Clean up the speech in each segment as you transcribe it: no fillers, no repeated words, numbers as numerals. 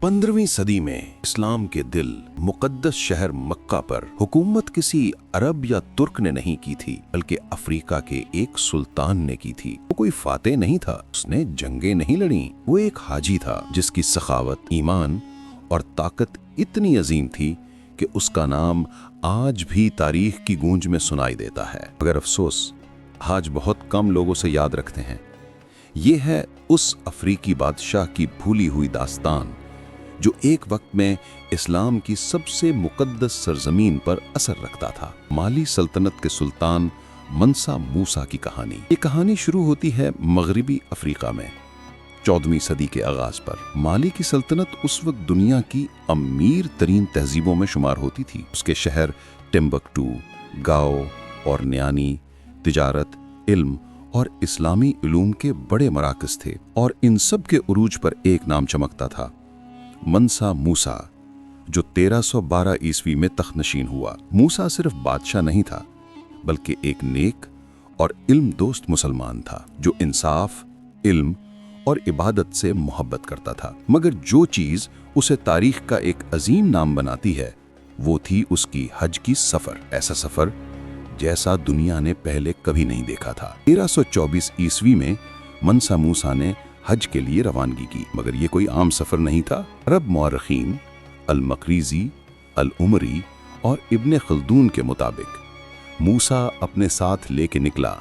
15वीं सदी में इस्लाम के दिल मुकद्दस शहर मक्का पर हुकूमत किसी अरब या तुर्क ने नहीं की थी, बल्कि अफ्रीका के एक सुल्तान ने की थी। वो कोई फातेह नहीं था, उसने जंगें नहीं लड़ी, वो एक हाजी था जिसकी सखावत, ईमान और ताकत इतनी अजीम थी कि उसका नाम आज भी तारीख की गूंज में सुनाई देता है। मगर अफसोस आज बहुत कम लोग उसे याद रखते हैं। ये है उस अफ्रीकी बादशाह की भूली हुई दास्तान जो एक वक्त में इस्लाम की सबसे मुकद्दस सरजमीन पर असर रखता था। माली सल्तनत के सुल्तान मंसा मूसा की कहानी। ये कहानी शुरू होती है मगरबी अफ्रीका में 14वीं सदी के आगाज पर। माली की सल्तनत उस वक्त दुनिया की अमीर तरीन तहजीबों में शुमार होती थी। उसके शहर टिम्बकटू, गाओ और न्यानी तिजारत, इल्म और इस्लामी उलूम के बड़े मराकज थे, और इन सब के उरूज पर एक नाम चमकता था, मंसा मूसा, जो 1312 ईस्वी में तख्तनशीन हुआ। मूसा सिर्फ बादशाह नहीं था, बल्कि एक नेक और इल्म दोस्त मुसलमान था जो इंसाफ, इल्म और इबादत से मोहब्बत करता था। मगर जो चीज उसे तारीख का एक अजीम नाम बनाती है वो थी उसकी हज की सफर। ऐसा सफर जैसा दुनिया ने पहले कभी नहीं देखा था। 1324 ईस्वी में मंसा मूसा ने हज के लिए रवानगी की, मगर ये कोई आम सफर नहीं था। अरब मौरखीन अल मकरीजी, अल उमरी और इब्ने खल्दून के मुताबिक मूसा अपने साथ लेके निकला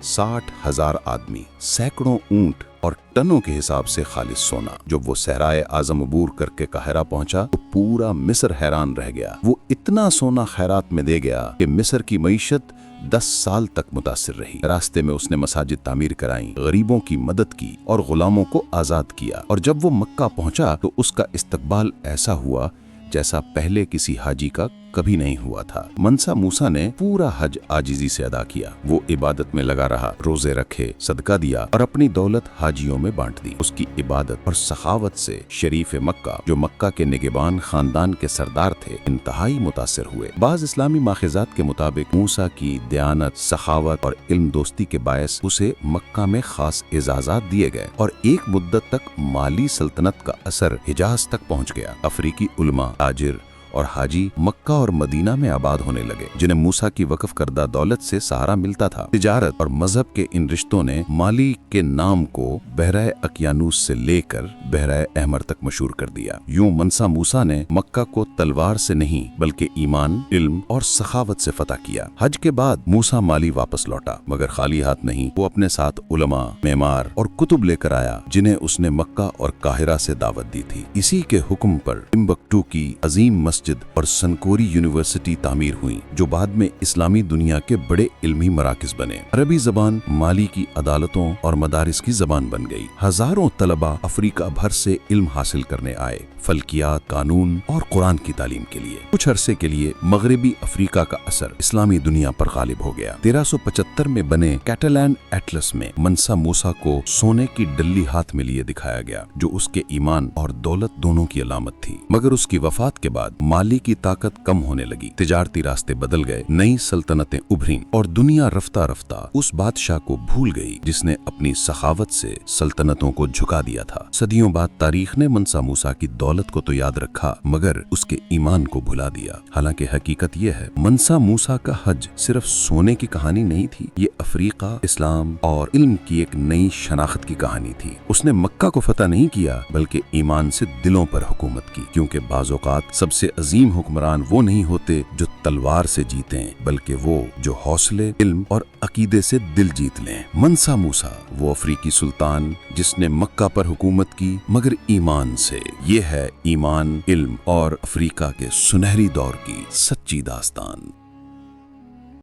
60,000 आदमी, सैकड़ों ऊंट और टनों के हिसाब से खालिस सोना। जब वो सहराए आजम अबूर करके काहिरा पहुंचा तो पूरा मिस्र हैरान रह गया। वो इतना सोना खैरात में दे गया कि मिस्र की मईशत 10 साल तक मुतासिर रही। रास्ते में उसने मसाजिद तामीर कराई, गरीबों की मदद की और गुलामों को आजाद किया। और जब वो मक्का पहुंचा तो उसका इस्तकबाल ऐसा हुआ जैसा पहले किसी हाजी का कभी नहीं हुआ था। मंसा मूसा ने पूरा हज आजिजी से अदा किया। वो इबादत में लगा रहा, रोजे रखे, सदका दिया और अपनी दौलत हाजियों में बांट दी। उसकी इबादत और सखावत से शरीफ मक्का, जो मक्का के निगहबान खानदान के सरदार थे, इंतहाई मुतासिर हुए। बाज इस्लामी माखिजात के मुताबिक मूसा की दयानत, सखावत और इल्म दोस्ती के बायस उसे मक्का में खास एजाजात दिए गए और एक मुद्दत तक माली सल्तनत का असर हिजाज तक पहुंच गया। अफ्रीकी उलमा, ताजिर और हाजी मक्का और मदीना में आबाद होने लगे, जिन्हें मूसा की वक्फ करदा दौलत से सहारा मिलता था। तिजारत और मजहब के इन रिश्तों ने माली के नाम को बहराए अकियानूस से लेकर बहराए अहमर तक मशहूर कर दिया। यूं मंसा मूसा ने मक्का को तलवार से नहीं बल्कि ईमान, इल्म और सखावत से फतह किया। हज के बाद मूसा माली वापस लौटा, मगर खाली हाथ नहीं। वो अपने साथ उलमा, मेमार और कुतुब लेकर आया, जिन्हें उसने मक्का और काहिरा से दावत दी थी। इसी के हुक्म पर टिम्बकटू की अजीम मस्जिद और सनकोरी यूनिवर्सिटी तामीर हुई, जो बाद में इस्लामी दुनिया के बड़े इल्मी मराकिज बने। अरबी जबान माली की अदालतों और मदारिस की जबान बन गई। हजारों तलबा अफ्रीका भर से इल्म हासिल करने आए, फल्कियात, कानून और कुरान की तालीम के लिए। कुछ अरसे के लिए मगरबी अफ्रीका का असर इस्लामी दुनिया पर गालिब हो गया। 1375 में बने कैटलान एटलस में मंसा मूसा को सोने की डल्ली हाथ में लिए दिखाया गया, जो उसके ईमान और दौलत दोनों की अलामत थी। मगर उसकी वफात के बाद माली की ताकत कम होने लगी, तिजारती रास्ते बदल गए, नई सल्तनतें उभरी और दुनिया रफ्ता रफ्ता उस बादशाह को भूल गई जिसने अपनी सखावत से सल्तनतों को झुका दिया था। सदियों बाद तारीख ने मंसा मूसा की दौलत को तो याद रखा, मगर उसके ईमान को भुला दिया। हालांकि हकीकत यह है, मंसा मूसा का हज सिर्फ सोने की कहानी नहीं थी, ये अफ्रीका, इस्लाम और इल्म की एक नई शनाख्त की कहानी थी। उसने मक्का को फतह नहीं किया, बल्कि ईमान से दिलों पर हुकूमत की, क्योंकि बाज़ औक़ात सबसे अजीम हुक्मरान वो नहीं होते जो तलवार से जीतें, बल्कि वो जो हौसले, इल्म और अकीदे से दिल जीत लें। मंसा मूसा वो अफ्रीकी सुल्तान जिसने मक्का पर हुकूमत की, मगर ईमान से। ये है ईमान, इल्म और अफ्रीका के सुनहरी दौर की सच्ची दास्तान।